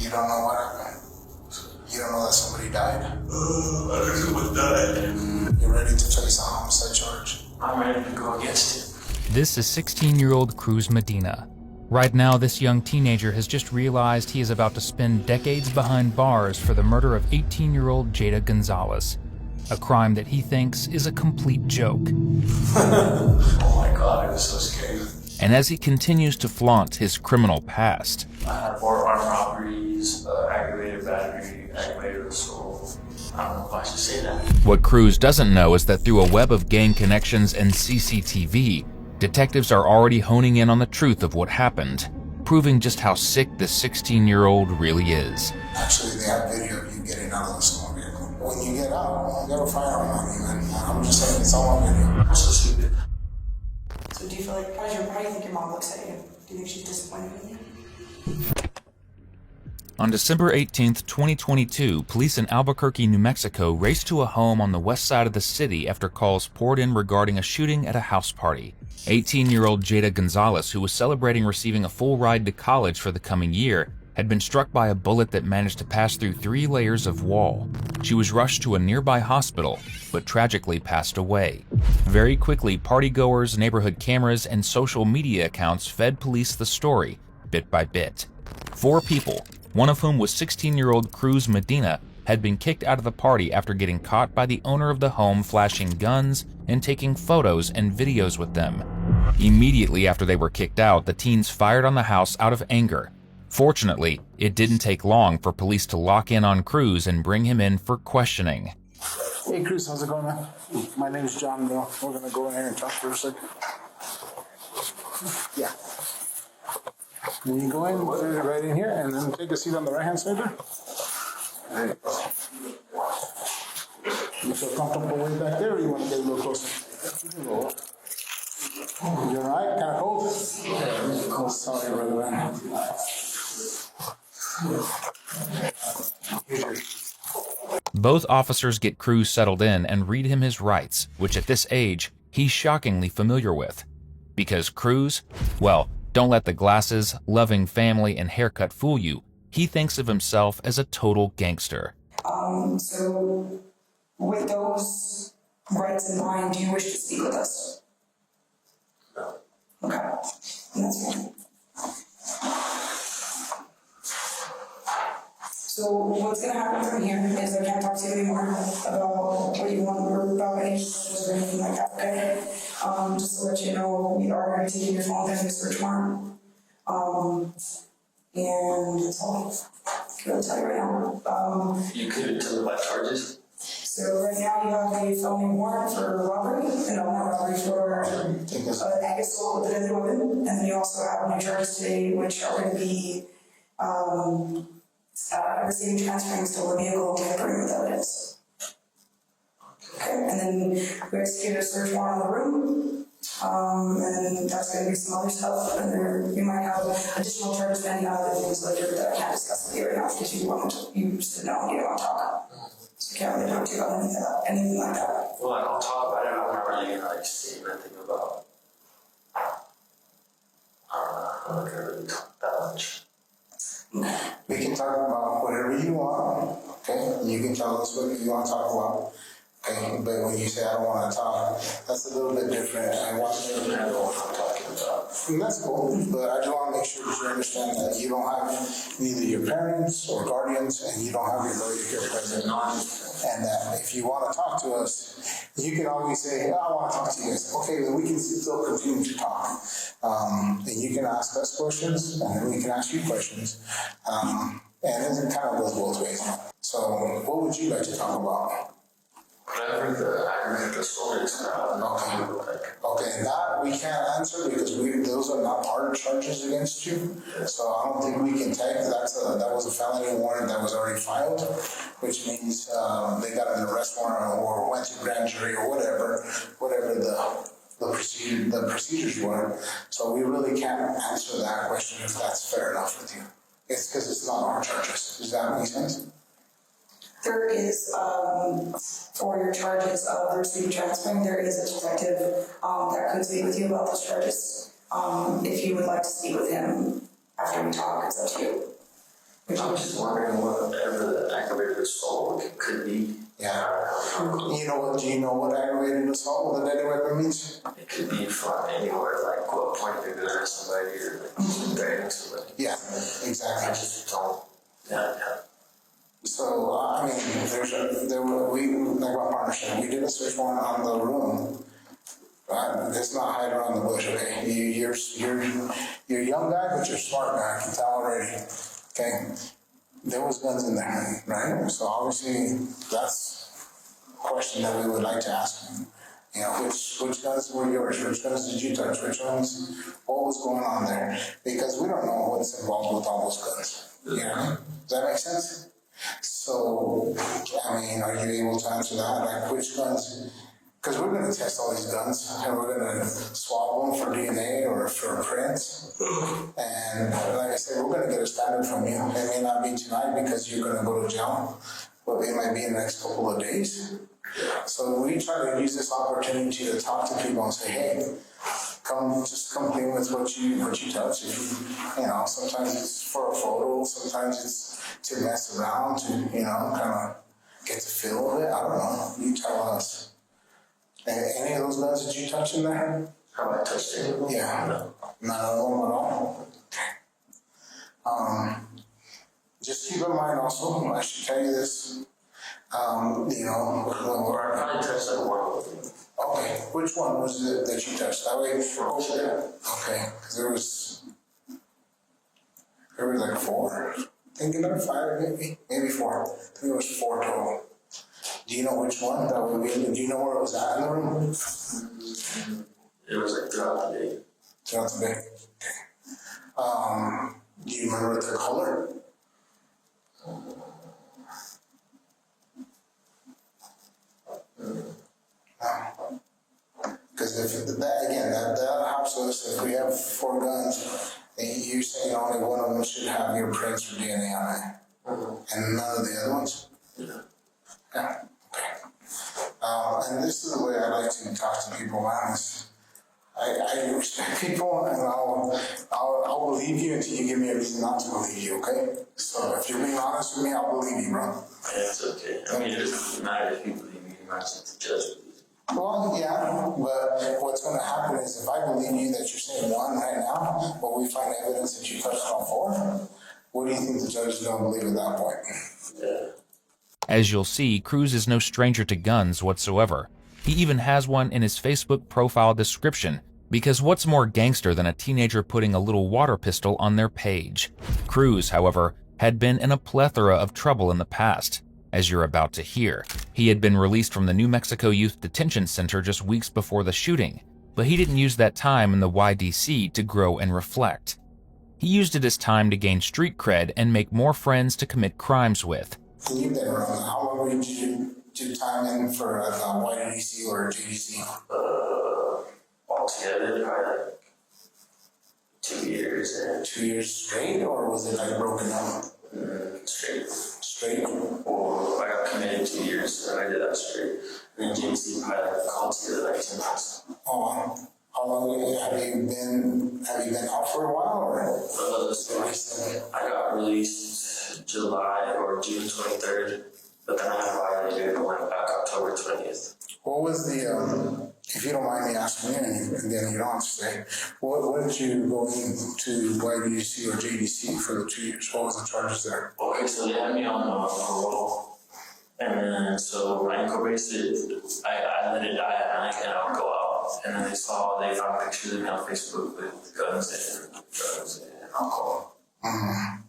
You don't know what happened? You don't know that somebody died? I don't know what died. You ready to face a homicide charge? I'm ready to go against it. This is 16-year-old Cruz Medina. Right now, this young teenager has just realized he is about to spend decades behind bars for the murder of 18-year-old Jada Gonzalez, a crime that he thinks is a complete joke. Oh my God, it was so scary. And as he continues to flaunt his criminal past, I had 4 armed robberies, aggravated battery, aggravated assault. I don't know if I should say that. what Cruz doesn't know is that through a web of gang connections and CCTV, detectives are already honing in on the truth of what happened, proving just how sick this 16-year-old really is. Actually, they have video of you getting out of the school vehicle. When you get out, you got a firearm on you, man. I'm just saying, it's all on video. I'm so stupid. So do you feel like, how do you think your mom looks at you? Do you think she's disappointed in you? On December 18th, 2022, police in Albuquerque, New Mexico raced to a home on the west side of the city after calls poured in regarding a shooting at a house party. 18-year-old Jada Gonzalez, who was celebrating receiving a full ride to college for the coming year, had been struck by a bullet that managed to pass through 3 layers of wall. She was rushed to a nearby hospital, but tragically passed away. Very quickly, partygoers, neighborhood cameras, and social media accounts fed police the story, bit by bit. 4 people, one of whom was 16-year-old Cruz Medina, had been kicked out of the party after getting caught by the owner of the home flashing guns and taking photos and videos with them. Immediately after they were kicked out, the teens fired on the house out of anger. Fortunately, it didn't take long for police to lock in on Cruz and bring him in for questioning. Hey, Chris, how's it going, man? My name is John, bro. We're going to go in here and talk for a second. Yeah. When you go in, put it right in here, and then take a seat on the right-hand side there. There you go. You feel comfortable way back there, or you want to get a little closer? You can roll. You all right? Kind of cold? Cold. Sorry, brother, man. Both officers get Cruz settled in and read him his rights, which at this age, he's shockingly familiar with. Because Cruz, well, don't let the glasses, loving family, and haircut fool you. He thinks of himself as a total gangster. So with those rights in mind, do you wish to speak with us? No. Okay, that's fine. So what's gonna happen from here is I can't talk to you anymore about what you want or about any issues or anything like that, okay? Just to let you know, we are gonna be taking your phone and search warrant. And that's all I'm gonna tell you right now. You couldn't tell me my charges? So right now you have a felony warrant for robbery, no, not robbery, for ag assault with a deadly weapon, and then you also have new charges today, which are going to be receiving, transferring stolen vehicle, and tampering with evidence. Okay, and then we executed a search warrant on the room, and then that's going to be some other stuff, and then you might have additional charges pending on other things later that I can't discuss with you right now because you want to, you just know you don't want to talk. So you can't really talk to you about anything like that. Well, I don't talk about it. I don't remember you like say anything about. I don't really talk that much. We can talk about whatever you want, okay? You can tell us what you want to talk about, okay? But when you say I don't want to talk, that's a little bit different. I want you to know what I'm talking about. And that's cool, but I just want to make sure that you understand that you don't have neither your parents or guardians, and you don't have your lawyer here present. And that if you want to talk to us, you can always say, I want to talk to you guys. Okay, then we can still continue to talk. And you can ask us questions, and then we can ask you questions. And it kind of goes both ways. So what would you like to talk about? Whatever the aggravated assault is, Okay, that we can't answer because those are not hard charges against you. So I don't think we can take that was a felony warrant that was already filed, which means they got an arrest warrant or went to grand jury or whatever the procedures were. So we really can't answer that question if that's fair enough with you. It's because it's not our charges. Does that make sense? There is, for your charges of receiving transferring, there is a detective that could speak with you about those charges. If you would like to speak with him after we talk, it's up to you. I'm just wondering whatever the aggravated assault could be. Yeah. You know what? Do you know what aggravated assault with a deadly weapon means? It could be from anywhere, like pointing a gun at somebody or like threatening somebody. Yeah, I exactly. just don't. Yeah. So, I mean, like my partner said, we did a search warrant on the room. It's not hide around the bush, okay? You're a young guy, but you're a smart guy. I can tell already. Okay, there was guns in there, right? So obviously, that's a question that we would like to ask you. You know, which guns were yours? Which guns did you touch? Which ones? What was going on there? Because we don't know what's involved with all those guns. You know, does that make sense? So, I mean, are you able to answer that? Like, which guns? Because we're going to test all these guns and we're going to swab them for DNA or for prints. And like I said, we're going to get a standard from you. It may not be tonight because you're going to go to jail, but it might be in the next couple of days. So we try to use this opportunity to talk to people and say, hey, just come clean with what you touch. You know, sometimes it's for a photo, sometimes it's to mess around, to, you know, kind of get the feel of it. I don't know. You tell us. Any of those guns that you touch in there? Have I touched any of them? Yeah. No. None of them at all? Okay. Just keep in mind also, I should tell you this, you know, when we're... I probably touched like one of them. Okay, which one was it that you touched? That way, okay, because there was like 4. Thinking of 5, maybe 4. I think there was 4 total. Do you know which one that would be? Do you know where it was at in the room? It was like throughout the day. Throughout the day. Okay. Do you remember the color? Because if that helps us. If we have 4 guns, and you're saying only one of them should have your prints or DNA on it, and none of the other ones. Yeah. Yeah. Okay. And this is the way I like to talk to people, man. I respect people, and I'll believe you until you give me a reason not to believe you. Okay? So if you're being honest with me, I'll believe you, bro. Yeah, it's okay. I mean, it doesn't matter if you believe me. You might just judge me. Well, yeah, but what's going to happen is if I believe you that you're saying 1 right now, but we find evidence that you touched all 4, what do you think the judge is going to believe at that point? Yeah. As you'll see, Cruz is no stranger to guns whatsoever. He even has one in his Facebook profile description, because what's more gangster than a teenager putting a little water pistol on their page? Cruz, however, had been in a plethora of trouble in the past. As you're about to hear, he had been released from the New Mexico Youth Detention Center just weeks before the shooting, but he didn't use that time in the YDC to grow and reflect. He used it as time to gain street cred and make more friends to commit crimes with. You've been around. How long did you do time in for a YDC or a JDC? Altogether, probably like 2 years. 2 years straight, or was it like broken up? Straight. Straight? Well, I got committed 2 years, and I did that straight. And then JC probably like altogether like 10 months. Oh, how long have you been out for a while, or? So I got released July or June 23rd, but then I had violated and went back October 20th. What was the, if you don't mind me asking you, and then you don't have to say, what did you go into YDC or JDC for the 2 years? What was the charges there? Okay, so they had me on parole, and then so my ankle bracelet, I let it die and I would go out, and then they found pictures of me on Facebook with guns and drugs and alcohol. Mm-hmm.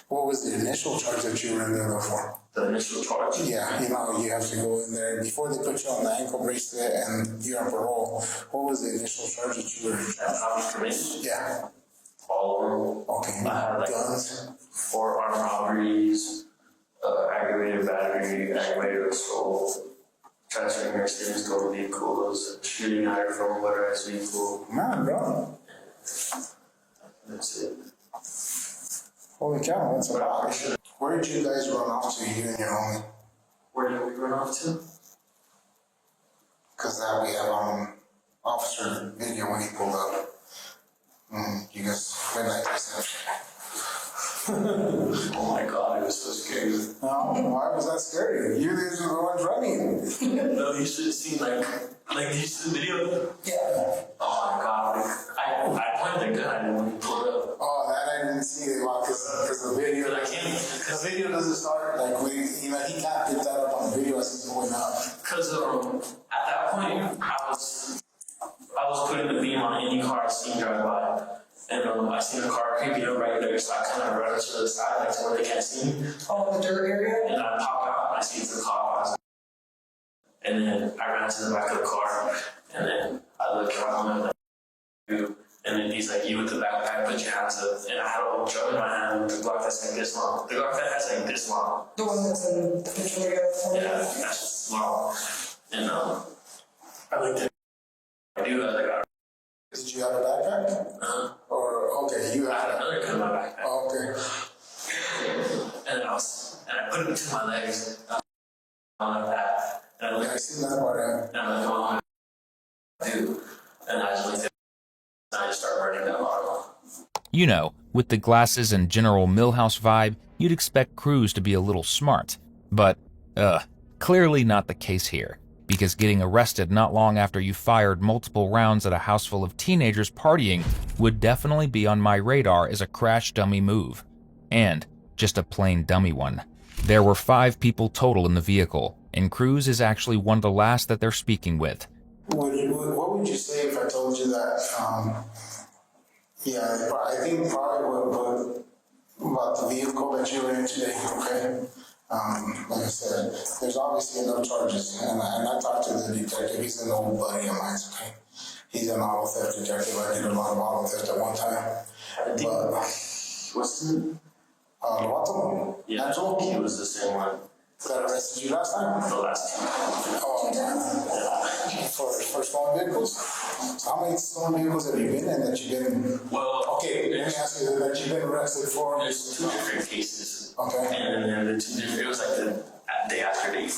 What was the initial charge that you were in there for? The initial charge? Yeah, you know, you have to go in there before they put you on the ankle bracelet and you're on parole. What was the initial charge that you were? For me? Yeah. All of them. Okay. I had like guns. 4 armed robberies, aggravated battery, aggravated assault, transferring your students to vehicles, shooting at her from a motorized vehicle. Man, bro. That's it. Holy cow, that's a lot. Where did you guys run off to, you and your homie? Where did we run off to? Because that we have officer video when he pulled up. You guys went like this. Oh my god, it was so scary. No, why was that scary? You guys were the ones running. No, you should have seen like you see the video. Yeah. Oh my god, I pointed the gun and when he pulled up. Oh, that I didn't see it because the video. But I can't, The video doesn't start like he can't pick that up on the video as it's going up. because at that point I was putting the beam on any car I seen drive by. And I seen a car creeping up right there, so I kind of run to the side, like to where they can't see me. Oh, the dirt area? And I pop out and I see it's a cop. And then I ran to the back of the car, and then I look around and I'm like, you. And then he's like, you with the backpack, put your hands up. And I had a whole drum in my hand with the Glock that's like this long. The Glock that has like this long. The one that's in the picture we got. Yeah, that's just long. And I looked at I do have like Did you have a backpack? Or okay, you I had had another gun in my backpack. Oh, okay. And I put it between my legs. Like that. And I Yeah, I looked seen that part. and I'm like, oh, dude. And I just looked at and I just started burning that bottle. You know, with the glasses and general Millhouse vibe, you'd expect Cruz to be a little smart. But, clearly not the case here. Because getting arrested not long after you fired multiple rounds at a house full of teenagers partying would definitely be on my radar as a crash dummy move. And just a plain dummy one. There were 5 people total in the vehicle, and Cruz is actually one of the last that they're speaking with. What would you say if I told you that? Yeah, I think probably what about the vehicle that you were in today. Okay. Like I said, there's obviously enough charges, and I talked to the detective. He's an old buddy of mine. Okay, he's an auto theft detective. I did a lot of auto theft at one time. But What's his name? Lovato? Yeah, Angelo? he was the same one. That arrested you last time? The last time. For stolen vehicles? So how many stolen vehicles have you been in that you've been? Well, Okay, let me ask you that you've been arrested for. there's 2 different cases. Okay. And then the 2 different, it was like the day after day.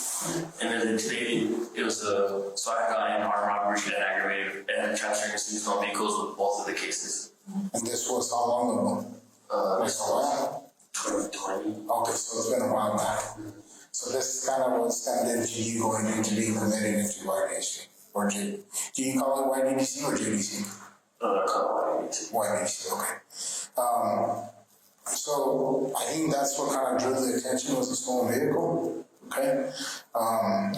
And then today, it was so I got in armed robbery and aggravated and transferring to stolen vehicles with both of the cases. And this was how long ago? This A while? 2020. Okay, so it's been a while back. So this is kind of what stand into you going into being permitted into YDC or J. Do you call it YDC or JDC? YDC, okay. So I think that's what kind of drew the attention was the stolen vehicle. Okay. And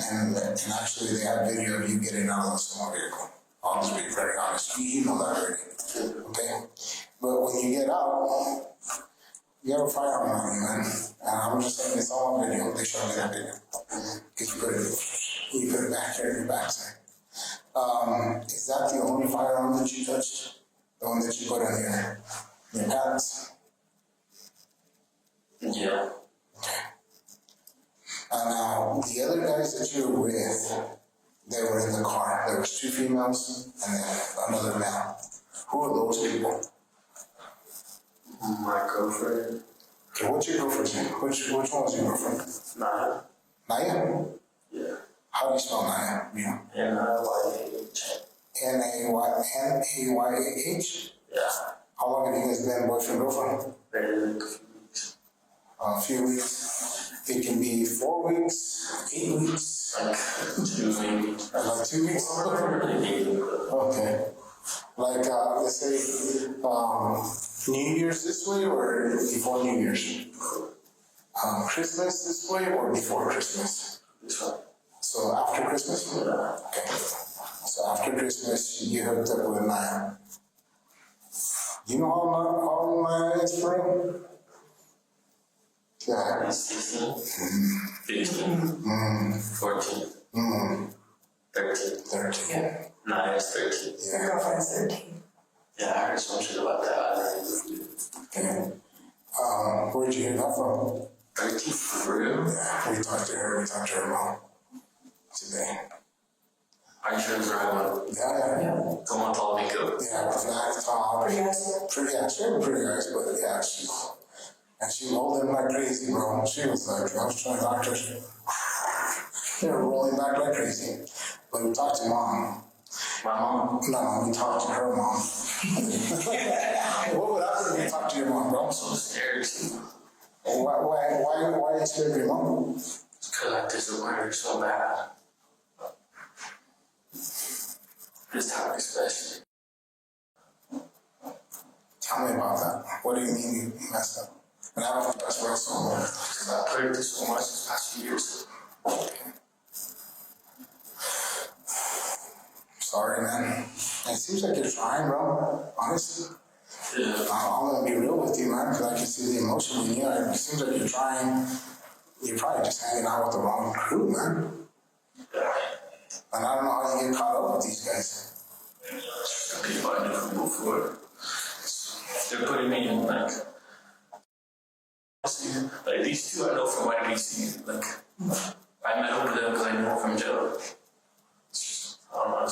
actually they had a video of you getting out of the stolen vehicle. I'll just be very honest. You know that already. Okay. But when you get out, you have a firearm on you, man. And I'm just saying it's all on video. They showed me that video. Because you put it back here in your backside. Is that the only firearm that you touched? The one that you put in your pants? Yeah. Okay. And now, the other guys that you were with, they were in the car. There was 2 females and then another male. Who are those people? My girlfriend. Okay, what's your girlfriend's name? Which one was your girlfriend? Naya. Naya? Yeah. How do you spell Naya? Yeah. N-I-Y-A-H. Nayah? Yeah. How long have you guys been boyfriend girlfriend? Very like a few weeks. A few weeks. It can be 4 weeks, 8 weeks, Like 2 maybe. like 2 weeks. Really dating. Okay. Like let's say New Year's this way or before New Year's? Christmas this way or before Christmas? This one. So after Christmas? Okay. So after Christmas, you hooked up with Naya. You know how old Naya is for real? Yeah. 16, 15, 14, 13. 13. Naya is 13. Your girlfriend's 13. Yeah, I heard some shit about that. Okay. Where'd you hear that from? 13 for real? Yeah, we talked to her mom today. Are you sure it's the right one? Yeah. Come on, tall makeup. Yeah, with that top. Pretty nice. Pretty, yeah, she had pretty eyes, but yeah, she rolled in like crazy, bro. She was like, I was trying to talk to her. They were rolling back like crazy. But we talked to mom. My mom. No, we talked to her mom. What would happen if you talk to your mom, bro? I'm so scared too. Why are you scared of your mom? Because I disappointed her so bad. This time especially. Tell me about that. What do you mean you messed up? And I don't think that's real so much. Because I put her through so much these past few years. Sorry, man. It seems like you're trying, bro. Honestly. Yeah. I'm gonna be real with you, man, because I can see the emotion in you. It seems like you're trying. You're probably just hanging out with the wrong crew, man. And I don't know how you get caught up with these guys. People I never moved forward. They're putting me in like these two I know from YBC. Like I met up with them because I know from jail. It's just, I don't know.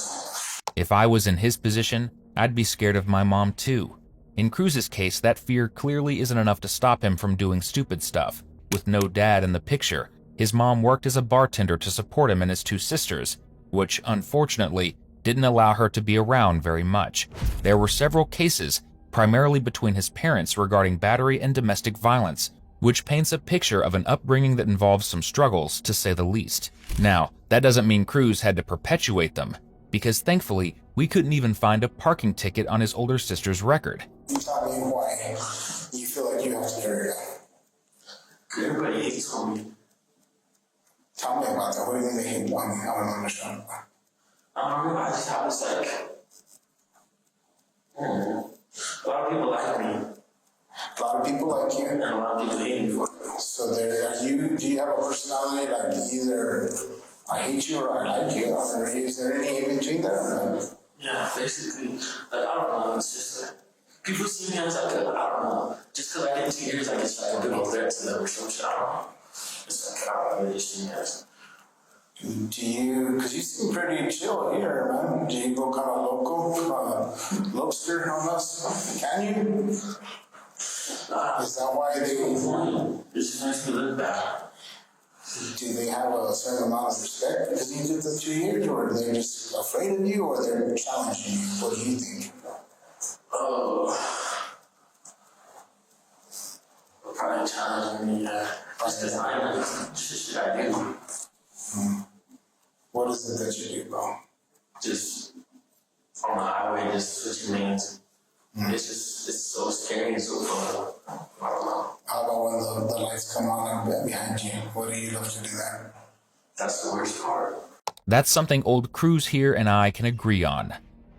If I was in his position, I'd be scared of my mom too. In Cruz's case, that fear clearly isn't enough to stop him from doing stupid stuff. With no dad in the picture, his mom worked as a bartender to support him and his two sisters, which unfortunately didn't allow her to be around very much. There were several cases, primarily between his parents, regarding battery and domestic violence, which paints a picture of an upbringing that involves some struggles, to say the least. Now, that doesn't mean Cruz had to perpetuate them, because thankfully, we couldn't even find a parking ticket on his older sister's record. You tell me why you feel like you have to carry it. Everybody hates on me. Tell me about that. What do you think they hate on me? I don't understand. I don't know, I just have this like, a lot of people like me, A lot of people like you. and a lot of people hate me for it. So do you have a personality like either I hate you or I like you? Or is there any in between there? Yeah, basically, like, I don't know, it's just like, people see me as like I don't know, just because I get 2 years, I guess like a big old threat to them or some shit, I don't know. It's like, I don't know, they just see me as. Because you seem pretty chill here, man. Do you go kind of local, lobster on us? Can you? Is that why It's just nice to live back. do they have a certain amount of respect because you did the 2 years, or are they just afraid of you, or they're challenging you? What do you think? Probably challenging me, just because I know just shit I do. What is it that you do, bro? Just on the highway, just switching lanes. It's so scary and so fun. I don't know. How about when the lights come on and behind you? What do you love to do that? That's the worst part. That's something old Cruz here and I can agree on.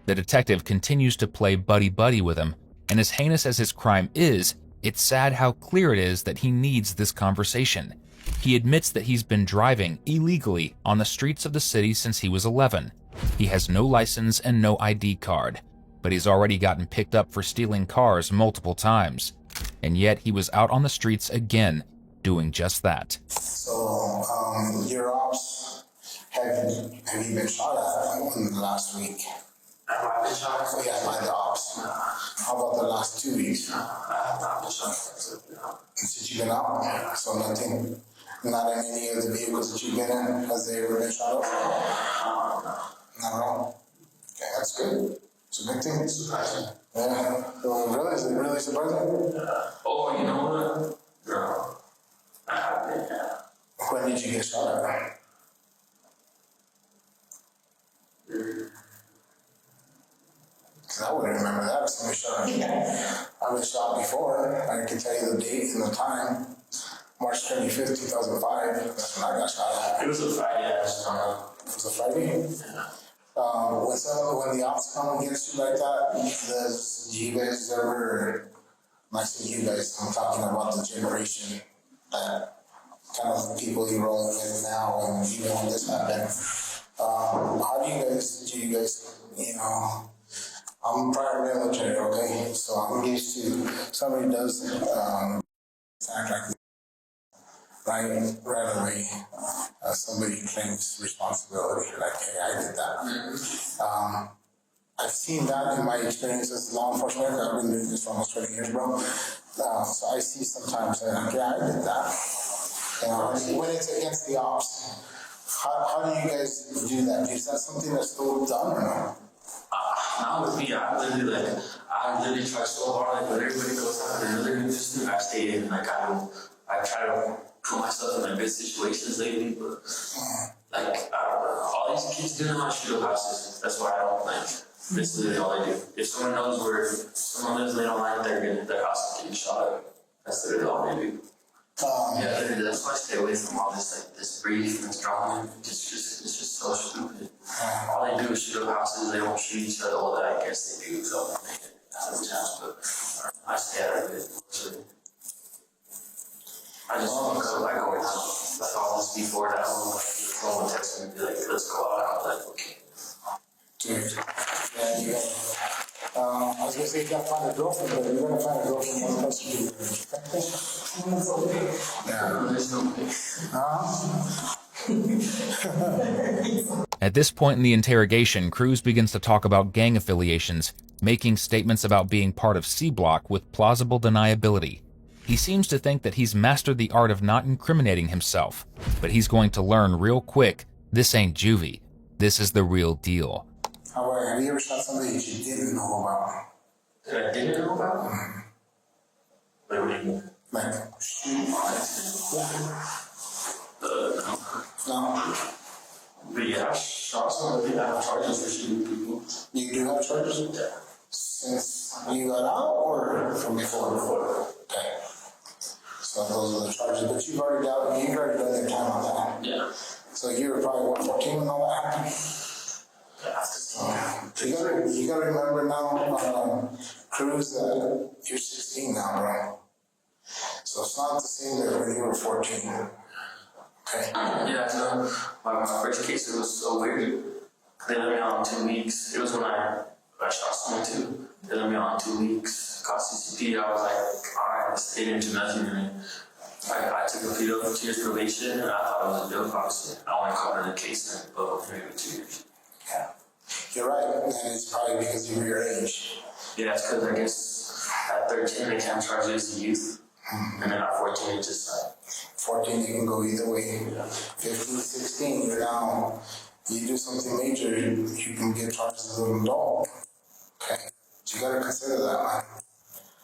The detective continues to play buddy-buddy with him, and as heinous as his crime is, it's sad how clear it is that he needs this conversation. He admits that he's been driving illegally on the streets of the city since he was 11. He has no license and no ID card, but he's already gotten picked up for stealing cars multiple times. And yet he was out on the streets again, doing just that. So, your ops, have you been shot at in the last week? Have I been shot? Oh, yeah, by the ops. How about the last 2 weeks? I have not been shot. Since you've been out? So nothing, not in any of the vehicles that you've been in, has they ever been shot up? Not at all? Okay, that's good. It's a good thing. Yeah. Well, really? Is it really surprising? Oh, you know what? No. I haven't, yeah. When did you get shot at? Because I wouldn't remember that if somebody shot at me. I've been shot before. I can tell you the date and the time. March 25th, 2005. That's when I got shot at. It was a Friday, I just don't know. It was a Friday. Yeah. When the ops come against you like that, do you guys ever, when I say you guys, I'm talking about the generation that kind of people you're rolling with now, and even when this happened, how do you guys, you know, I'm prior military, okay, so I'm used to, somebody does act like right away, somebody claims responsibility, like, hey, I did that. I've seen that in my experience as law enforcement. I've been doing this for almost 20 years, bro. So I see sometimes, like, yeah, I did that. You know, when it's against the ops, how do you guys do that? Is that something that's still done or no? Not with me, I literally, like, I literally try so hard, like when everybody goes out and another new system, I stay in. Like I try to put myself in like good situations lately, but like I don't know, all these kids do know how to shoot up houses. That's why I don't like. That's literally all they do. If someone knows where someone lives, they don't like their house is getting shot up. That's literally all they do. Yeah, literally, that's why I stay away from all this like this brief and this drama. It's just so stupid. All they do is shoot up houses. They don't shoot each other. Well, that I guess they do. So that's a chance, but I stay out of it. So, I just woke up like going out. I thought this before that someone texted me and be like, let's go out. I was like, okay. Dude, yeah, you gotta, I was gonna say you gotta find a girlfriend, but you're gonna find a girlfriend one person to Yeah, there's no way. At this point in the interrogation, Cruz begins to talk about gang affiliations, making statements about being part of C Block with plausible deniability. He seems to think that he's mastered the art of not incriminating himself, but he's going to learn real quick, this ain't juvie. This is the real deal. However, have you ever shot somebody that you didn't know about? That I didn't know about? Like, what do you mean? Like, shoot, No. no? But yeah, I shot somebody. I have charges for shooting people. You do have charges? Yeah. Since you got out or from before? Okay. So those are the charges, but you've already done your time on that. Yeah. So you were probably 14 when all that happened? You gotta remember now, Cruz, that you're 16 now, bro. So it's not the same that when you were 14. Okay? Yeah, so my first case, it was so weird. They let me on 2 weeks. It was when I shot someone too. They let me on 2 weeks. Caught CCP. I was like, alright, I stayed into nothing. And I took a few of 2 years probation, and I thought it was a bill cost. I only caught in the case and but maybe 2 years. Yeah. You're right, and it's probably because of your age. Yeah, it's because I guess at 13 they can't charge you as a youth. And then at 14 it's just like 14, you can go either way. 15, 16, you're now, you do something major, you can get charged as an adult. Okay? So you gotta consider that, man.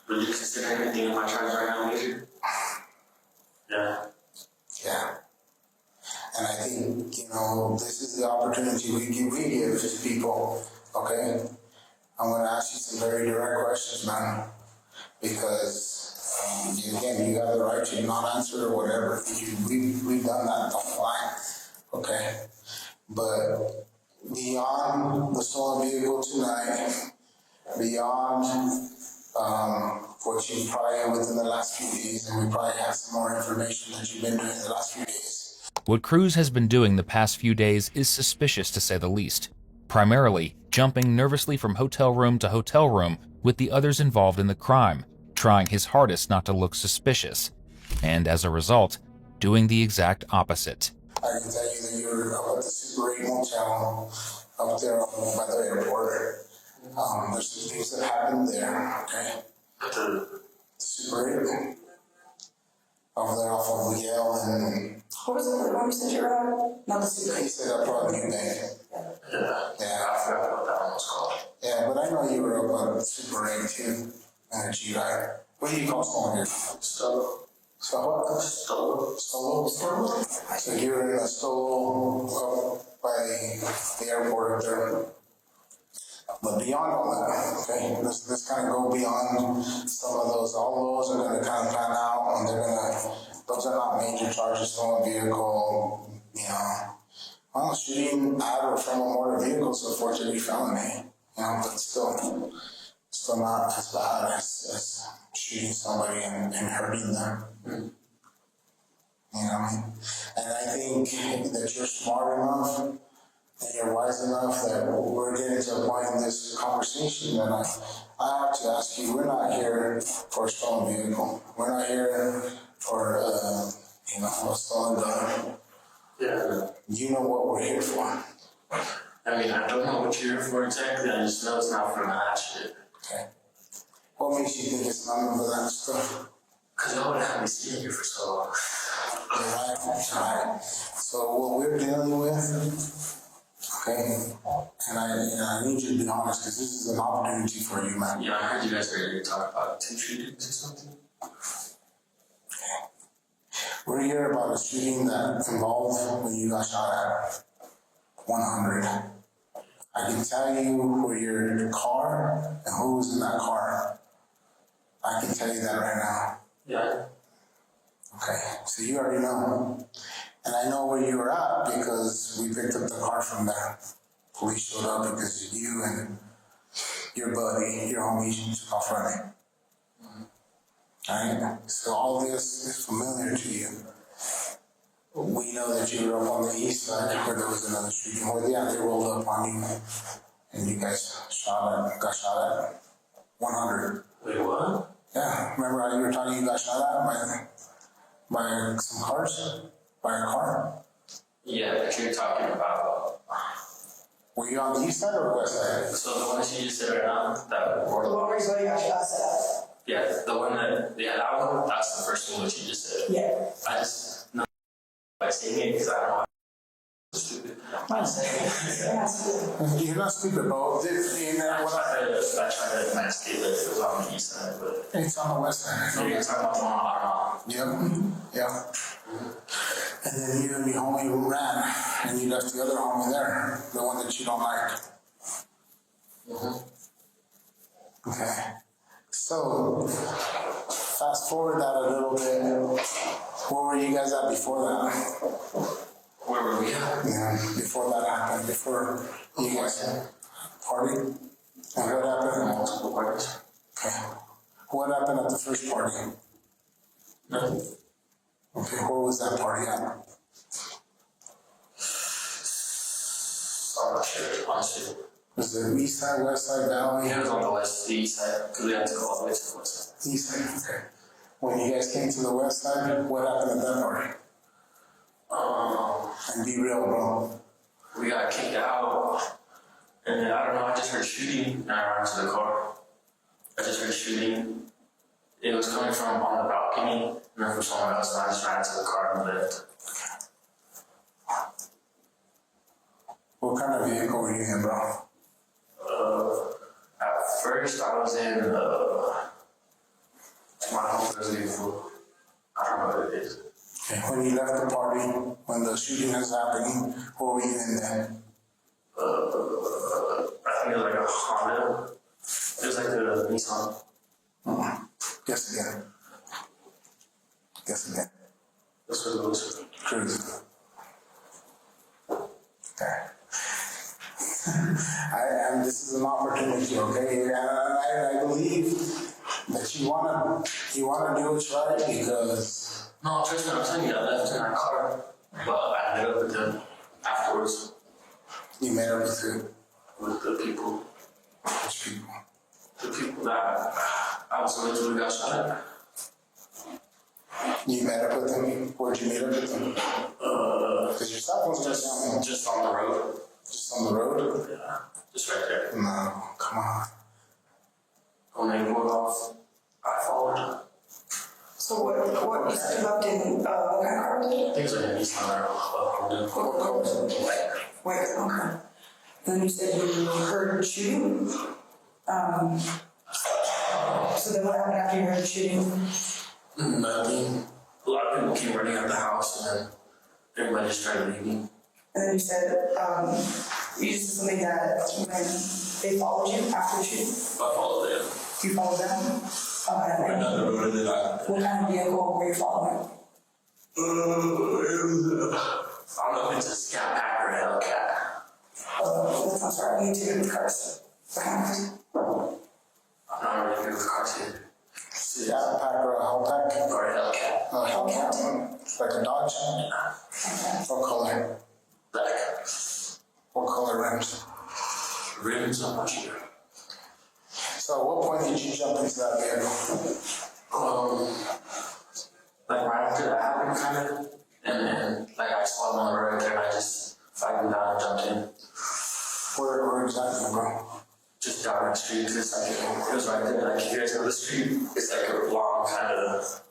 would you consider anything in my charge right now major? Yeah. Yeah. And I think, this is the opportunity we give to people, okay? I'm gonna ask you some very direct questions, man. Because, again, you have the right to not answer or whatever. We've done that, don't lie, okay? But beyond the stolen vehicle tonight, beyond what you probably within the last few days, and we probably have some more information that you've been doing the last few days. What Cruz has been doing the past few days is suspicious to say the least. Primarily, jumping nervously from hotel room to hotel room with the others involved in the crime, trying his hardest not to look suspicious, and as a result, doing the exact opposite. I can tell you that you were up at the Super 8 motel up there by the airport. There's some things that happened there, okay? The Super 8. Over there off of Miguel and... What was the one you said you were at? Not the Super He said I brought you back. Yeah, I forgot what that one was called. Yeah, but I know you were up at Super 8 too. And a G-Ride. What do you call someone here? Stolo. Stolo. So you were in a Stolo up by the airport up there. But beyond all that, okay, let's kind of go beyond some of those. All those are going to kind of pan out, and those are not major charges, stolen vehicle, well, shooting at or from a motor vehicle is a forgery felony, but still not as bad as shooting somebody and hurting them. You know what I mean? And I think that you're smart enough and you're wise enough that we're getting to a point in this conversation that I have to ask you, we're not here for a stolen vehicle. We're not here for, a stolen gun. Yeah. You know what we're here for. I mean, I don't know what you're here for exactly. I just know it's not for that shit. Okay. What makes you think it's none of that stuff? Because y'all would have me sitting here for so long. Alright. So what we're dealing with, okay, And I need you to be honest, because this is an opportunity for you, man. Yeah, I heard you guys earlier talk about 2 shootings or something. We're here about a shooting that involved when you got shot at 100. I can tell you where your car and who was in that car. I can tell you that right now. Yeah. Okay, so you already know. And I know where you were at because we picked up the car from there. Police showed up because you and your buddy, your homie, took off running. Alright? So all this is familiar to you. We know that you were up on the east side where there was another shooting where they rolled up on you and you guys got shot at 100. Wait, what? Yeah, remember how you were talking you got shot at by some cars? By a car? Yeah, but you're talking about. Were you on the east side or west side? So the one that you just said right now, that The one. one where he's going, got shot at. Yeah, the one that, that one, that's the first one that you just said. Yeah. I just know by saying it because I don't know how stupid. You're not stupid, bro. I tried to mask it that it was on the east side, but It's on the west side. so you're talking about the one on. Yep. Yep. And then you and your homie ran, and you left the other homie there, the one that you don't like. Okay. So, fast forward that a little bit. Where were you guys at before that? Where were we at? Yeah, before that happened, before you guys party? And what happened? Multiple parties. Okay. What happened at the first party? Nothing. Okay, where was that party at? I'm not sure, honestly. Was it east side, west side, valley? It was on the west, the east side, because we had to go all the way to the west side. East side, okay. When you guys came to the west side, what happened at that party? And be real, bro. We got kicked out, and then I don't know, I just heard shooting, and I ran to the car. I just heard shooting. It was coming from on the balcony, and then from someone else, and I just ran to the car and left. What kind of vehicle were you in, bro? At first, I was in my homegirl's vehicle. I don't know what it is. Okay. When you left the party, when the shooting was happening, what were you in then? I think it was like a Honda. It was like a Nissan. Guess again. Guess again. That's what it was. Cruise. Okay. This is an opportunity, okay? And I believe that you wanna do what's right because No, trust me, I'm telling you, I left in my car, but I met up with them afterwards you made up with with the people. which people. The people that I was with when we got shot at. You met up with them? Where'd you meet up with them? Because your cell phone's Just on the road. just on the road? Yeah, just right there. No, come on. When they went off, I followed. So what you said you left in, what kind of car was it? I think it was like a Nissan or a Honda. What car was it? Wait, okay. Then you said you heard shooting? So then what happened after you heard shooting? Nothing. A lot of people came running out the house, and then everybody just started leaving. And then you said, you just said something that when they followed you after the shooting, I followed them. you followed them? Okay. Down the road, and then What kind of vehicle were you following? I don't know if it's a Scat Pack or a Hellcat. I'm sorry, I need to get the cars. What kind of I'm not really good with cars either. Yeah, pack or a Hellcat? Or a Hellcat. Hellcat. It's like a Dodge. Okay. What color? Black. What color rims? Rims, I'm not sure. So at what point did you jump into that vehicle? Like right after that happened, kind of, and then like I saw them on the road, and I just fighting down and jumped in, Where exactly, bro? just down the street. Cause it's like it was right there. Like you guys know the street, it's like a long kind of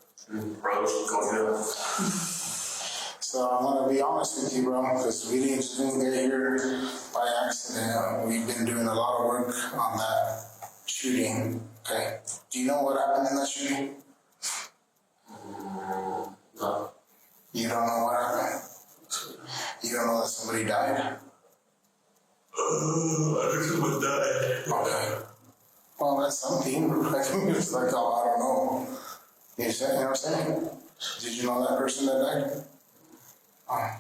road going up. So So I'm gonna be honest with you, bro, because we didn't get here by accident. We've been doing a lot of work on that shooting, okay? Do you know what happened in that shooting? No. You don't know what happened? You don't know that somebody died? I think someone died. Okay. Well, that's something. It's like, oh, I don't know. You know what I'm saying? Did you know that person that died? Oh.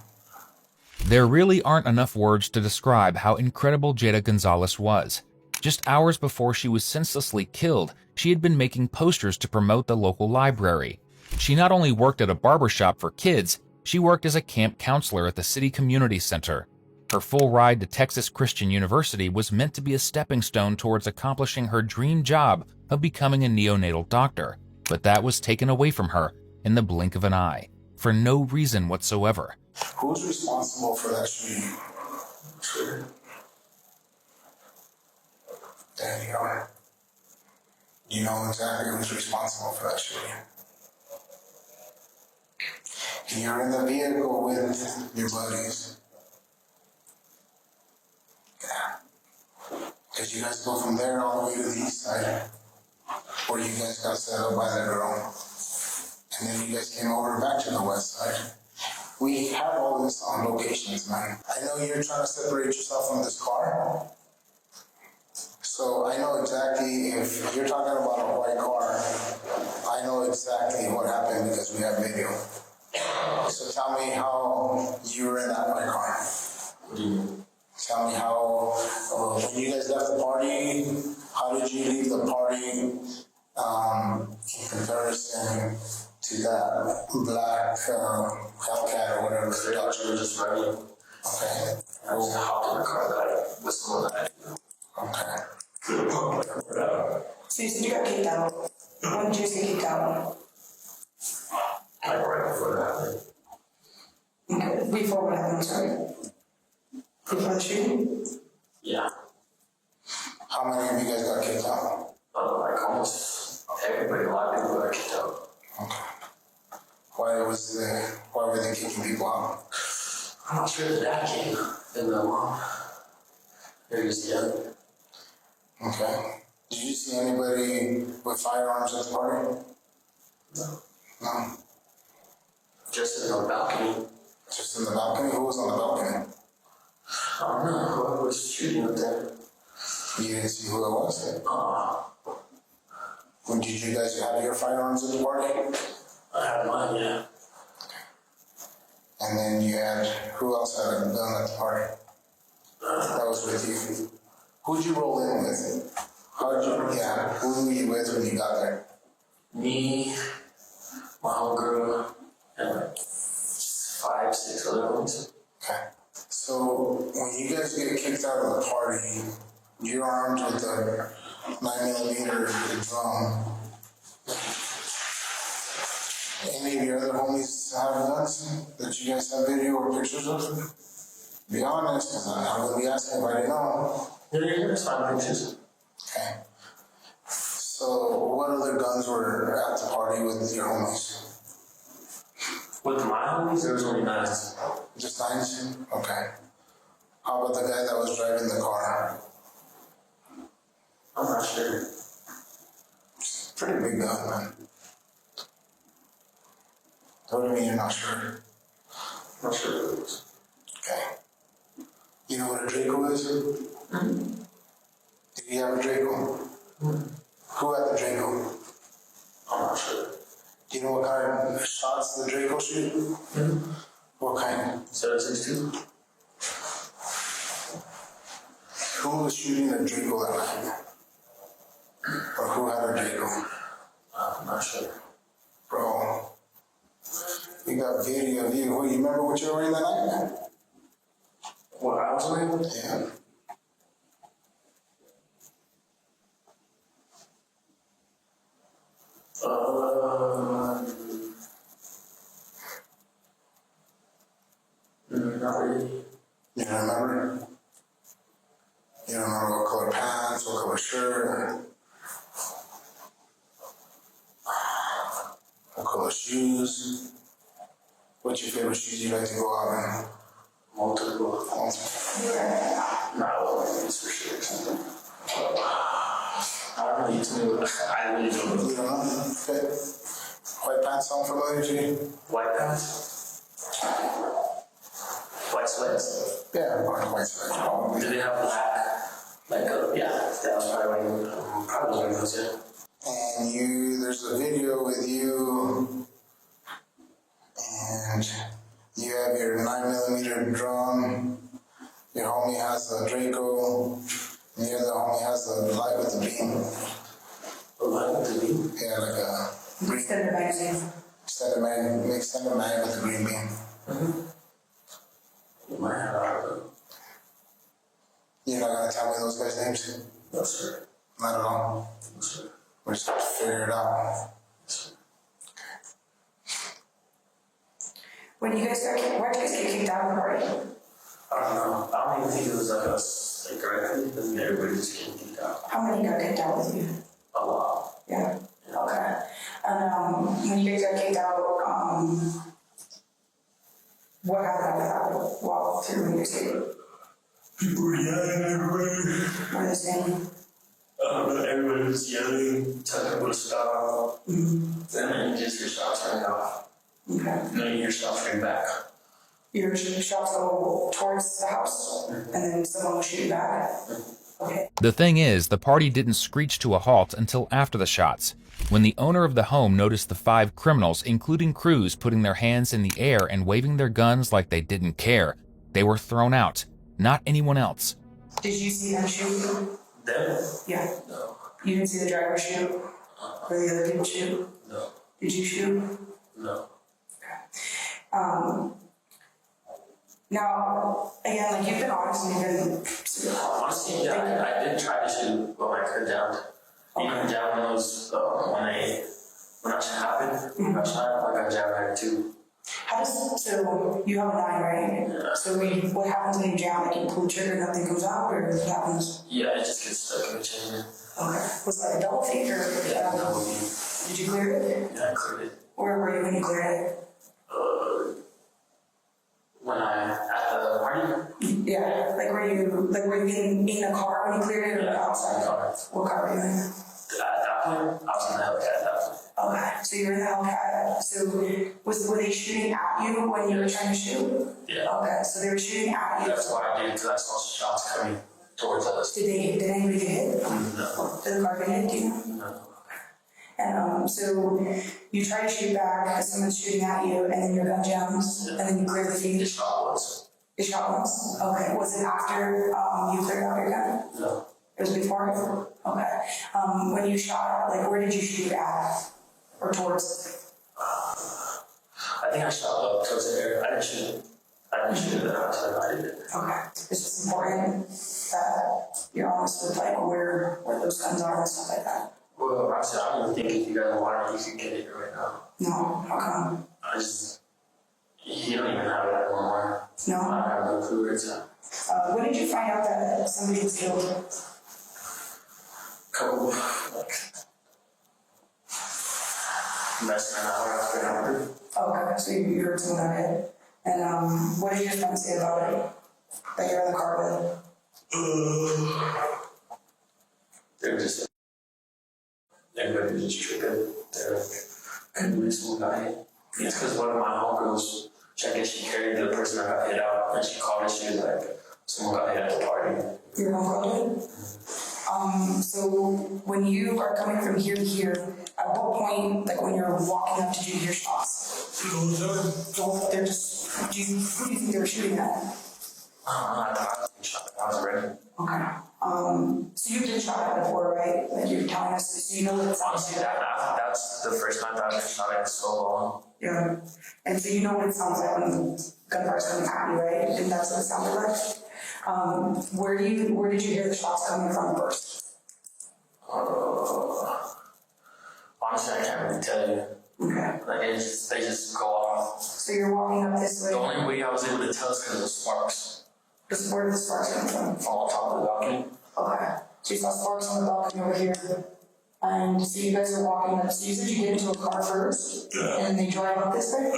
There really aren't enough words to describe how incredible Jada Gonzalez was. Just hours before she was senselessly killed, she had been making posters to promote the local library. She not only worked at a barbershop for kids, she worked as a camp counselor at the city community center. Her full ride to Texas Christian University was meant to be a stepping stone towards accomplishing her dream job of becoming a neonatal doctor, but that was taken away from her in the blink of an eye, for no reason whatsoever. Who's responsible for that shooting? There you are. You know exactly who's responsible for that shooting. You're in the vehicle with your buddies. Yeah. Did you guys go from there all the way to the east side? Or you guys got set up by the girl? And then you guys came over back to the west side. We have all this on locations, man. I know you're trying to separate yourself from this car. So I know exactly, if you're talking about a white car, I know exactly what happened because we have video. So tell me how you were in that white car. What do you mean? Tell me how, when you guys left the party, how did you leave the party in comparison to that black Hellcat or whatever? They actually were just riding. Okay. I just hopped in the car that I was someone that I knew. Okay. So you said you got kicked out. When did you get kicked out? Like right before that happened. Okay, before what happened, sorry? Before the shooting? Yeah. How many of you guys got kicked out? Like almost everybody, a lot of people got kicked out. Okay. Why were they kicking people out? I'm not sure the dad came and the mom. They're just young. Okay. Did you see anybody with firearms at the party? No. No. Just in the balcony. Just in the balcony? Who was on the balcony? I don't know whoever was shooting up there. You didn't see who it was? Uh, When did you guys have your firearms at the party? I had mine, yeah. And then you had, who else had a gun at the party? That was with you. Who'd you roll in with? Who were you with when you got there? Me, my homegirl, and like 5, 6 other ones. Okay. So when you guys get kicked out of the party, you're armed with a 9mm drum. Any of your other homies have guns that you guys have video or pictures of? Be honest, because I'm going to be asking if I didn't know. Yeah, it's fine pictures. Okay. So what other guns were at the party with your homies? With my homies, there was only 9. Just 9s? Okay. How about the guy that was driving the car? I'm not sure. Pretty big gun, man. What do you mean you're not sure? I'm not sure who it was. Okay. You know what a Draco is? Mm-hmm. Did he have a Draco? Mm-hmm. Who had the Draco? I'm not sure. Do you know what kind of shots the Draco shoot? Mm-hmm. What kind? 7.62. Who was shooting the Draco that night? Or who had a Draco? I'm not sure. Bro, we got video of you. You remember what you were wearing that night? What I was wearing? Yeah. Not really. You don't remember? You don't remember what color pants, what color shirt, or what color shoes? What What's your favorite shoes you like to go out in? Multiple. Not all of these for sure. I don't know, you too. I really don't know. You don't know? Okay. White pants sound familiar to you? White pants? White sweats? Yeah, white sweats, probably. Do they have black? Like, yeah, that was probably one of those, yeah. And there's a video with you, and you have your 9mm drum. Your homie has a Draco, and the other homie has a light with the beam. A light with the beam? Yeah, like a green Extended magazine. extended mag with a green beam. You might have, I don't know. You're not gonna tell me those guys' names? No, sir. Not at all. No, sir. We're just gonna figure it out. When you guys got kicked, why'd you guys get kicked out of the party? I don't know. I don't even think it was like us, like directly. I mean, everybody just getting kicked out. How many got kicked out with you? A lot. Yeah. Okay. And when you guys got kicked out, what happened after that? Walk through when you escaped. People were yelling everywhere. What are they saying? Everybody was yelling, telling people to stop. And then you just hear shots ring off. Okay. And then you hear shots ring back. Your shots go towards the house, and then someone will shoot you back. Okay. The thing is, the party didn't screech to a halt until after the shots, when the owner of the home noticed the 5 criminals, including Cruz, putting their hands in the air and waving their guns like they didn't care. They were thrown out, not anyone else. Did you see them shoot? Them? Yeah. No. You didn't see the driver shoot? Or the other people shoot? No. Did you shoot? No. Now, again, like you've been honest and you've been super honest. Honestly, yeah, I did try to shoot, but my gun down. Even down when it was, when that shit happened, I got jammed there too. How does, so you have a 9, right? Yeah. So what happens when you jam? Like you pull the trigger, nothing comes out, or what happens? Yeah, it just gets stuck in the chamber. Okay. Was that a double take or? Yeah, that would be. Did you clear it? Yeah, I cleared it. Where were you when you cleared it? When at the party? Yeah, like were you in a car when you cleared it or outside? Car. What car were you in? At that point, I was in the Hellcat at that point. Okay, so you were in the Hellcat. So were they shooting at you when you were trying to shoot? Yeah. Okay, so they were shooting at you. That's why I did, because I saw shots coming towards us. Did anybody get hit? No. Did the car get hit? Do you know? No. And so you try to shoot back because someone's shooting at you, and then your gun jams, and then you clear the The feed. shot was? The shot once. Okay. Was it after you cleared out your gun? No. It was before? Okay. When you shot, like where did you shoot at? Or towards? I think I shot up towards the air. I didn't shoot it. I didn't shoot it. I did it. Okay. It's just important that you're honest with like where those guns are and stuff like that. Well, honestly, I don't even think if you guys want it, you can get it right now. No, how come? You don't even have it anymore. No? I don't have no clue where it's at. When did you find out that somebody was killed? Couple, like, less than an hour after it happened. Okay, so you heard someone got hit. And what did your friends say about it? That you're in the car with? They were just, everybody was just tripping. They were like, couldn't believe someone got hit. It's because one of my homegirls, I guess she carried the person that got hit out, and she called and she was like, someone got hit at the party. Your homegirl did? So when you are coming from here to here, at what point, like when you're walking up, did you hear shots? They're just, who do you think they were shooting at? I was ready. Okay. So you've been shot at before, right? Like you're telling us, so you know what it sounds Honestly, like. that's the first time that I've been shot at in so long. Yeah. And so you know what it sounds like when gunfire's coming at you, right? And that's what it sounded like. Where did you hear the shots coming from first? Honestly, I can't really tell you. Okay. Like, they just go off. So you're walking up this way. The only way I was able to tell is because of sparks Where did the sparks come from? on top of the balcony. Okay. So you saw sparks on the balcony over here. And so you guys are walking up, so you said you get into a car first, and they drive up this way?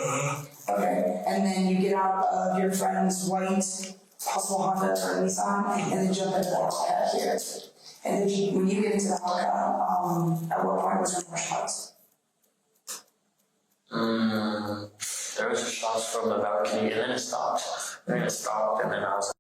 Okay, and then you get out of your friend's white, possible Honda or Nissan, and then jump into the Hellcat here. And then when you get into the Hellcat, at what point was there more shots? There was just shots from the balcony, and then it stopped. And then I was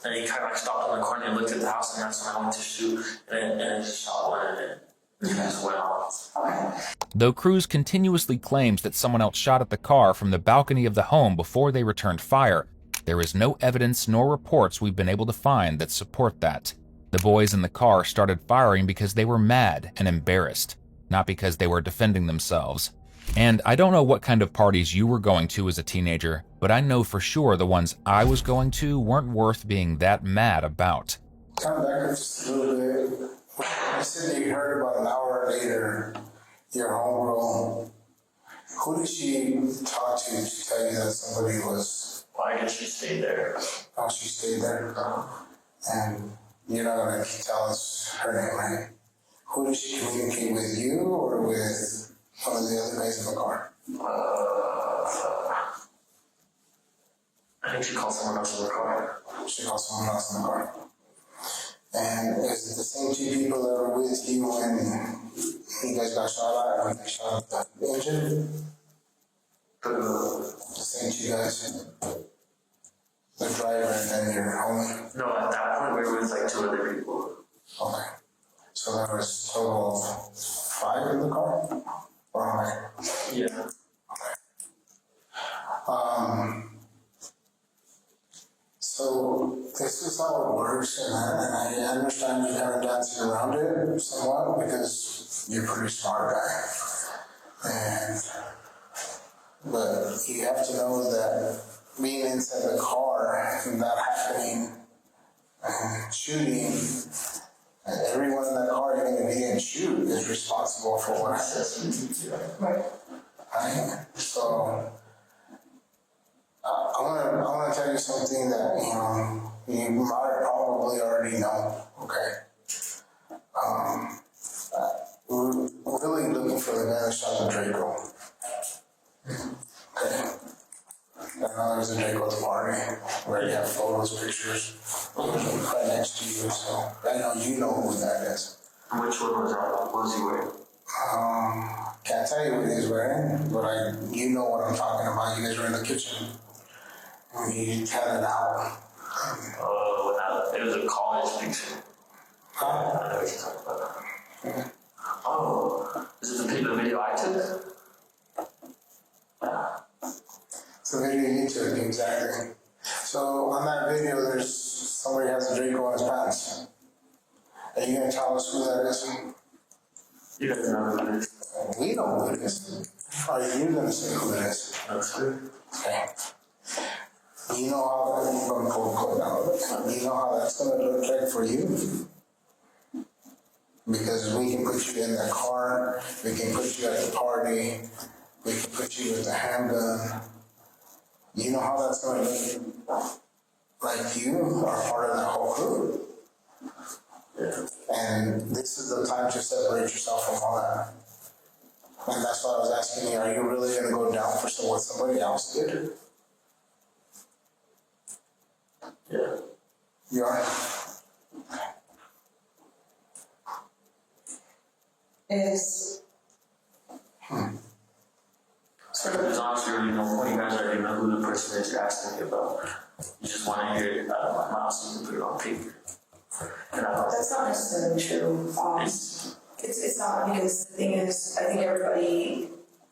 and he kind of like stopped in the corner and looked at the house, and that's when I went to shoot, and then just shot one, and then it just went off. Okay. Though Cruz continuously claims that someone else shot at the car from the balcony of the home before they returned fire, there is no evidence nor reports we've been able to find that support that. The boys in the car started firing because they were mad and embarrassed, not because they were defending themselves. And I don't know what kind of parties you were going to as a teenager, but I know for sure the ones I was going to weren't worth being that mad about. Kind of back just a little bit. You said that you heard about an hour later your homegirl. Who did she talk to tell you that somebody was? Why did she stay there? Oh, she stayed there. And you're not going to tell us her name, right? Who did she communicate with, you or with one of the other guys in the car? I think she called someone else in the car. She called someone else in the car. And is it the same two people that were with you when you guys got shot at, when they shot at the engine? The same two guys? The driver and then your homie? No, at that point we were with like 2 other people. Okay. So there was a total of 5 in the car? Or how many? Yeah. So this is how it works, and I understand you kind of dancing around it somewhat because you're a pretty smart guy. But you have to know that being inside the car and that happening and shooting, and everyone in that car you're going to be and shoot is responsible for what happens. Right. Right? So I want to tell you something that you might probably already know. Okay. We're really looking for the guy that shot the Draco. Okay. I know there's a Draco at the party where you have photos, pictures, right next to you. So I know you know who that is. Which one was that? What was he wearing? Can't tell you what he's wearing, but you know what I'm talking about. You guys were in the kitchen. We had it out. It was a college picture. Huh? I know what you're talking about. Okay. Oh, is it the video I took? It's a video you took, exactly. So on that video, there's somebody has a Draco on his pants. Are you gonna tell us who that is? You guys know who it is. We know who it is. Are you gonna say who it is? That's good. Okay. You know how that, you know how that's gonna look like for you? Because we can put you in the car, we can put you at the party, we can put you with the handgun. You know how that's gonna look like you are part of that whole crew. Yeah. And this is the time to separate yourself from all that. And that's why I was asking you, are you really gonna go down for what somebody else did? Yeah. You are? Is There's honestly really no point. You guys already know who the person is you're asking me about. You just want to hear it out of my mouth so you can put it on paper. And I don't. that's not necessarily true. It's not, because the thing is, I think everybody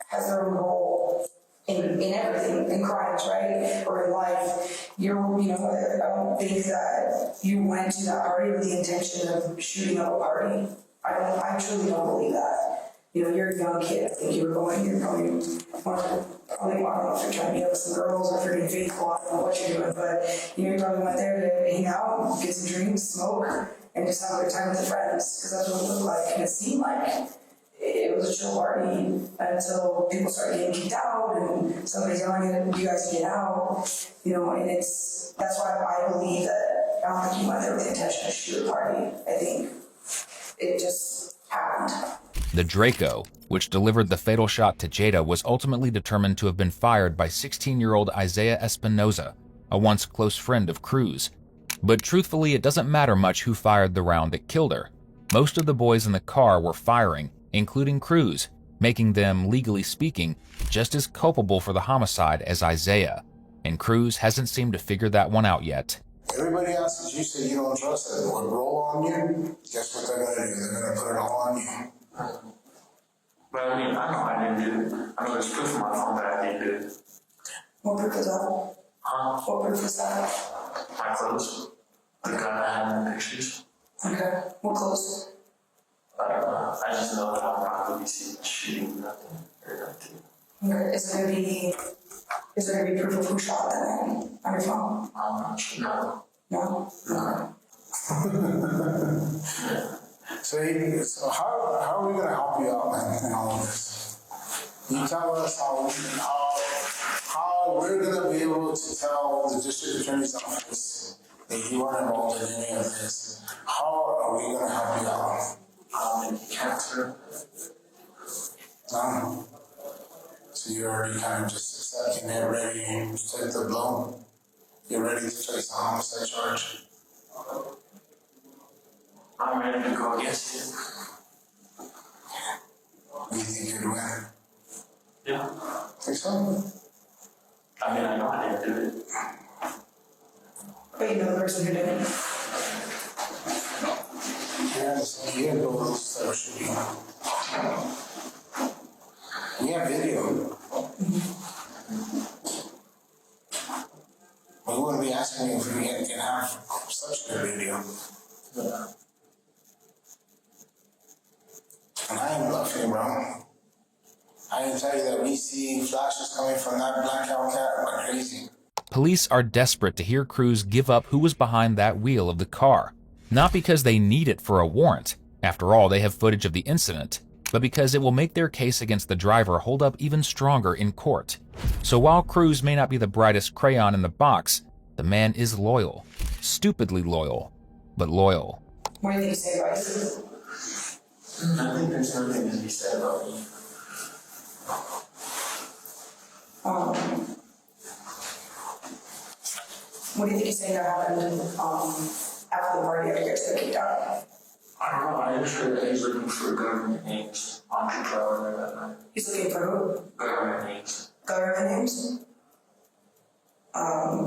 has their own role in everything, in crimes, right? Or in life. I don't think that you went to that party with the intention of shooting up a party. I truly don't believe that. You're a young kid. I think you're probably want to, I don't know if you're trying to meet up with some girls or if you're being faithful, I don't know what you're doing, but you probably went there to hang out, get some drinks, smoke, and just have a good time with your friends, because that's what it looked like, and it seemed like it was a chill party until people started getting kicked out, and somebody's yelling at you guys to get out, and that's why I believe that I don't think you went there with the intention to shoot a party. I think it just happened. The Draco, which delivered the fatal shot to Jada, was ultimately determined to have been fired by 16-year-old Isaiah Espinoza, a once close friend of Cruz. But truthfully, it doesn't matter much who fired the round that killed her. Most of the boys in the car were firing, including Cruz, making them, legally speaking, just as culpable for the homicide as Isaiah. And Cruz hasn't seemed to figure that one out yet. Everybody else that you say you don't trust that would roll on you, guess what they're gonna do? They're gonna put it all on you. But I mean, I know I didn't do it. I know there's proof on my phone that I didn't do it. What proof is that? Huh? What proof is that? My clothes. The gun I had in the pictures. Okay. What clothes? I don't know. I just know that I'm not going to be seen shooting nothing or nothing. Okay. Is there gonna be proof of who shot that man on your phone? I'm not sure. No. No? No. So how are we gonna help you out, man, in all of this? You tell us how we're gonna be able to tell the district attorney's office that you aren't involved in any of this. How are we gonna help you out? Cancer. No. So you're already kind of just accepting it, ready to take the blow. You're ready to face a homicide charge. I'm ready to go against it. You think you'd win? Yeah. Think so? I mean, I know I didn't do it. But you know the person who did it. Yes, you have those that are shooting. We have video. We wouldn't be asking you if we can have such good video. Yeah. And I ain't bluffing, bro. I can tell you that we see flashes coming from that black Hellcat like crazy. Police are desperate to hear Cruz give up who was behind that wheel of the car. Not because they need it for a warrant, after all they have footage of the incident, but because it will make their case against the driver hold up even stronger in court. So while Cruz may not be the brightest crayon in the box, the man is loyal. Stupidly loyal, but loyal. What do you think you say about it? I think there's nothing to be said about me. What do you think you say that happened after the party after you guys got kicked out? I don't know. I just heard that he's looking for government names on True that night. He's looking for who? Government names. Government names?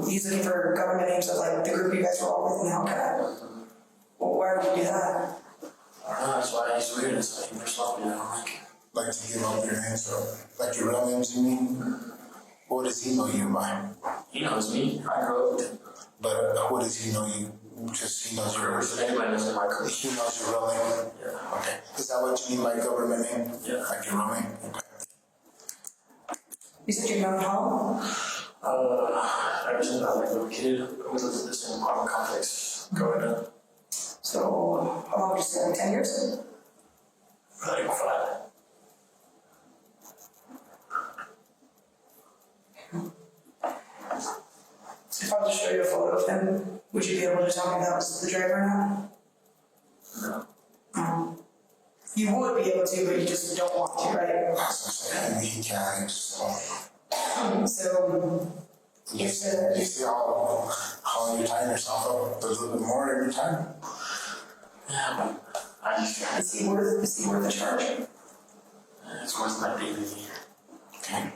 He's looking for government names of like the group you guys were all with in the Hellcat. Well, why would you do that? I don't know. That's why he's weird. It's like for something I don't like it. Like to give up your names, so like your real names, you mean? What does he know you by? He knows me. I grew up with him. But what does he know you? Just he knows your. If anybody knows my coach. He knows your real name. Yeah. Okay. Is that what you mean by government name? Yeah. Like your real name. Okay. You said you're known how? Ever since I was like a little kid, we lived in the same apartment complex growing up. So, how long would you say, like 10 years? Like 5. If I was to show you a photo of him, would you be able to tell me that was the driver or not? No. You would be able to, but you just don't want to, right? That's what I'm saying. He can't. So So, you see how you're tying yourself up a little bit more every time. Yeah, but I just is he worth the charge? it's worth my dignity. Okay.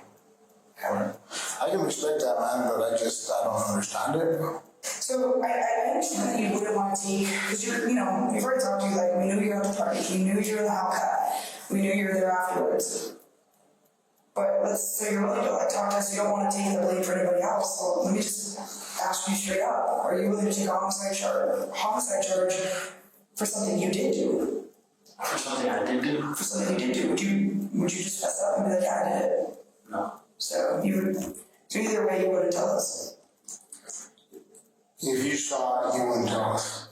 Alright. I can respect that, man, but I don't understand it. So I understand that you wouldn't want to take, because we've already talked to you, like, we knew you were at the party, we knew you were the Hellcat, we knew you were there afterwards. But so you're willing to like talk to us, you don't want to take the blame for anybody else, so let me just ask you straight up, are you willing to take a homicide charge for something you did do? For something I did do? For something you did do, would you just fess up and be like, yeah, I did it? No. So either way you wouldn't tell us. If you shot, you wouldn't tell us.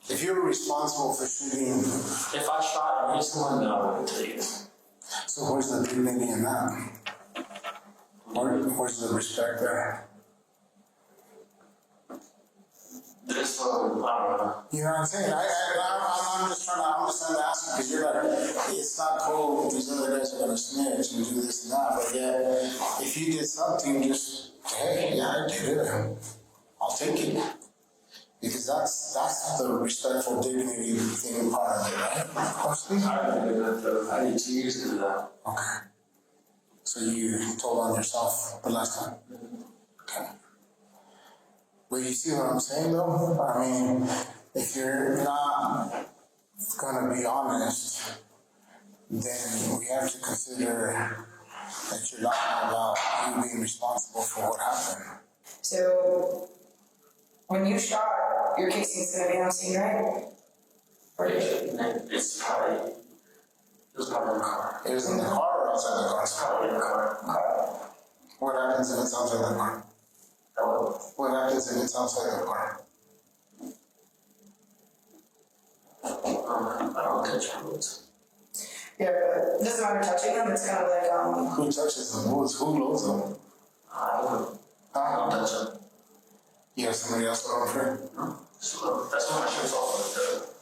If you were responsible for shooting, If I shot and hit someone, then I wouldn't tell you. so where's the dignity in that? Where's the respect there? The this one, I don't know. You know what I'm saying? I'm just trying to understand the answer because you're like, it's not cool. These other guys are gonna snitch and do this and that. But yeah, if you did something, just hey, yeah, I did it. I'll take it because that's the respectful dignity thing part of it, right? Honestly? I need 2 years to do that. Okay. So you told on yourself the last time. Okay. But you see what I'm saying though? I mean, if you're not gonna be honest, then we have to consider that you're lying about you being responsible for what happened. So, when you shot, your casing's gonna be on scene, right? Or did you? It was probably in the car. It was in the car or outside the car? It's probably in the car. What happens if it's outside the car? Hello? What happens if it's outside the car? I don't touch bullets. Yeah, but it doesn't matter touching them, it's kind of like, Who touches the bullets? Who loads them? I don't touch them. You have somebody else load them for? No. So that's what my shirt's all about.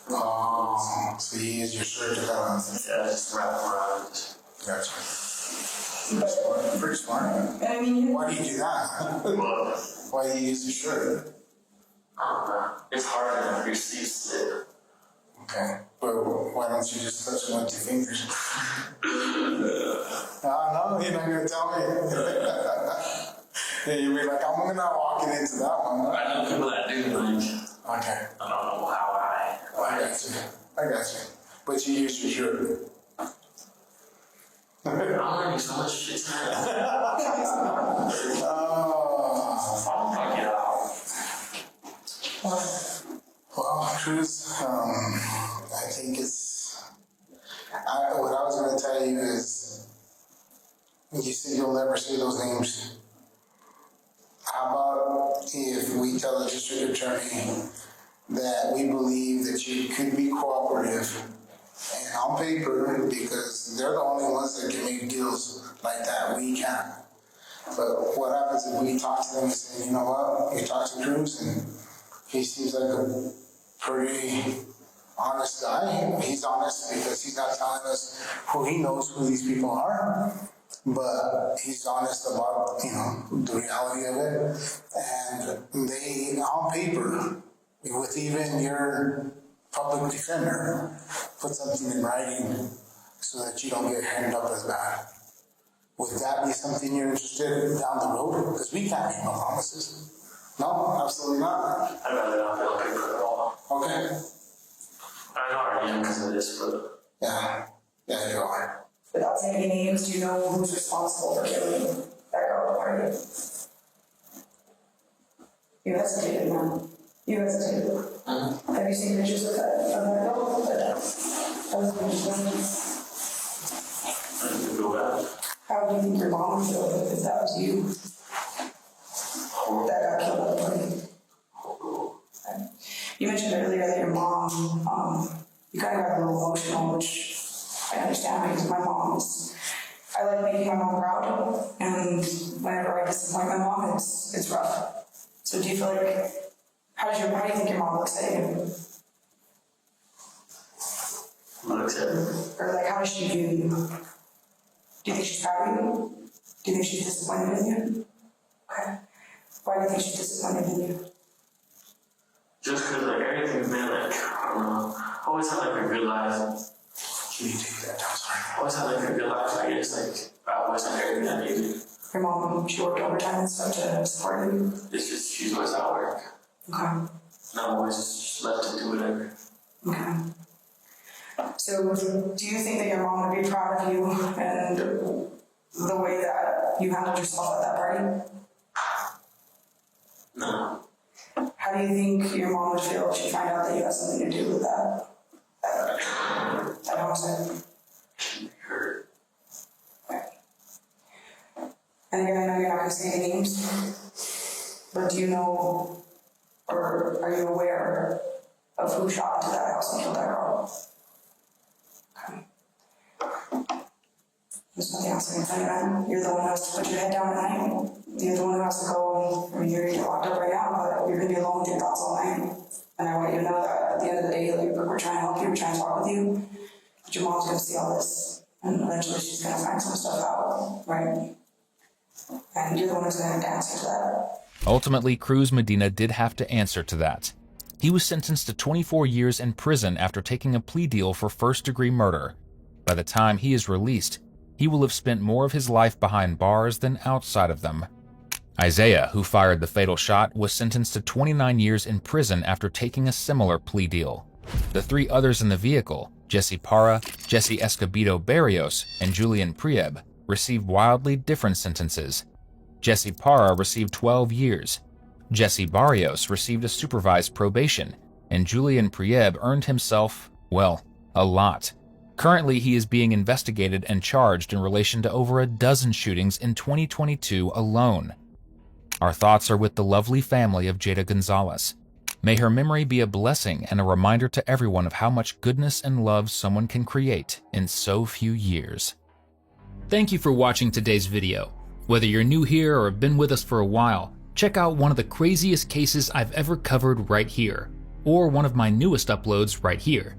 Oh, so you use your shirt to kind of... Yeah, just wrap around. Gotcha. Pretty smart. Pretty smart. and I mean, Why do you do that? Well, Why do you use your shirt? I don't know. It's harder if your sleeves slip. Okay. But why don't you just touch it with 2 fingers? No, you're not going to tell me. Yeah, you'll be like, I'm not walking into that one. I know people that do, like, Okay. I don't know how I I got you. I got you. But you use your shirt. I'm learning so much shit tonight. Oh. I'll fuck it out. Well, Cruz, I think it's... what I was going to tell you is, you said you'll never say those names. How about if we tell the district attorney that we believe that you could be cooperative and on paper, because they're the only ones that can make deals like that, we can't. But what happens if we talk to them and say, you know what, you talk to Cruz and he seems like a pretty honest guy. He's honest because he's not telling us who he knows who these people are. But he's honest about, the reality of it. And they, on paper, with even your public defender, put something in writing so that you don't get handed up as bad. Would that be something you're interested in down the road? Because we can't make no promises. No, absolutely not. I'd rather not be on paper at all. Okay. I know I am because of this, but Yeah, you are. without saying any names, do you know who's responsible for killing that girl at the party? You hesitated, man. You hesitated. Have you seen pictures of that girl? That was I need to go back. how do you think your mom would feel if that was you that got killed at the party? You mentioned earlier that your mom, you kind of got a little emotional, which I understand because my mom's, I like making my mom proud, and whenever I disappoint my mom, it's rough. So do you feel like, how do you think your mom looks at you? Looks at me. Or like, how does she view you? Do you think she's proud of you? Do you think she's disappointed in you? Okay. Why do you think she's disappointed in you? Just because, like, everything's been, like, I don't know, always had, like, a good life. Can you take that down? Sorry. Always had, like, a good life, I guess, like, I always had everything I needed. Your mom, she worked overtime and stuff to support you? It's just, she's always at work. Okay. And I'm always just left to do whatever. Okay. So, do you think that your mom would be proud of you and the way that you handled yourself at that party? No. How do you think your mom would feel if she found out that you had something to do with that homicide? Hurt. Okay. And again, I know you're not going to say any names, but do you know, or are you aware of who shot into that house and killed that girl? Okay. There's nothing else I can tell you, man. You're the one who has to put your head down at night. You're the one who has to go, I mean, you're locked up right now, but you're going to be alone with your thoughts all eventually she's gonna find some stuff out, right? And you're the one who's gonna have to answer to that. Ultimately, Cruz Medina did have to answer to that. He was sentenced to 24 years in prison after taking a plea deal for first-degree murder. By the time he is released, he will have spent more of his life behind bars than outside of them. Isaiah, who fired the fatal shot, was sentenced to 29 years in prison after taking a similar plea deal. The three others in the vehicle, Jesse Parra, Jesse Escobedo Barrios, and Julian Prieb, received wildly different sentences. Jesse Parra received 12 years. Jesse Barrios received a supervised probation, and Julian Prieb earned himself, well, a lot. Currently, he is being investigated and charged in relation to over a dozen shootings in 2022 alone. Our thoughts are with the lovely family of Jada Gonzalez. May her memory be a blessing and a reminder to everyone of how much goodness and love someone can create in so few years. Thank you for watching today's video. Whether you're new here or have been with us for a while, check out one of the craziest cases I've ever covered right here, or one of my newest uploads right here.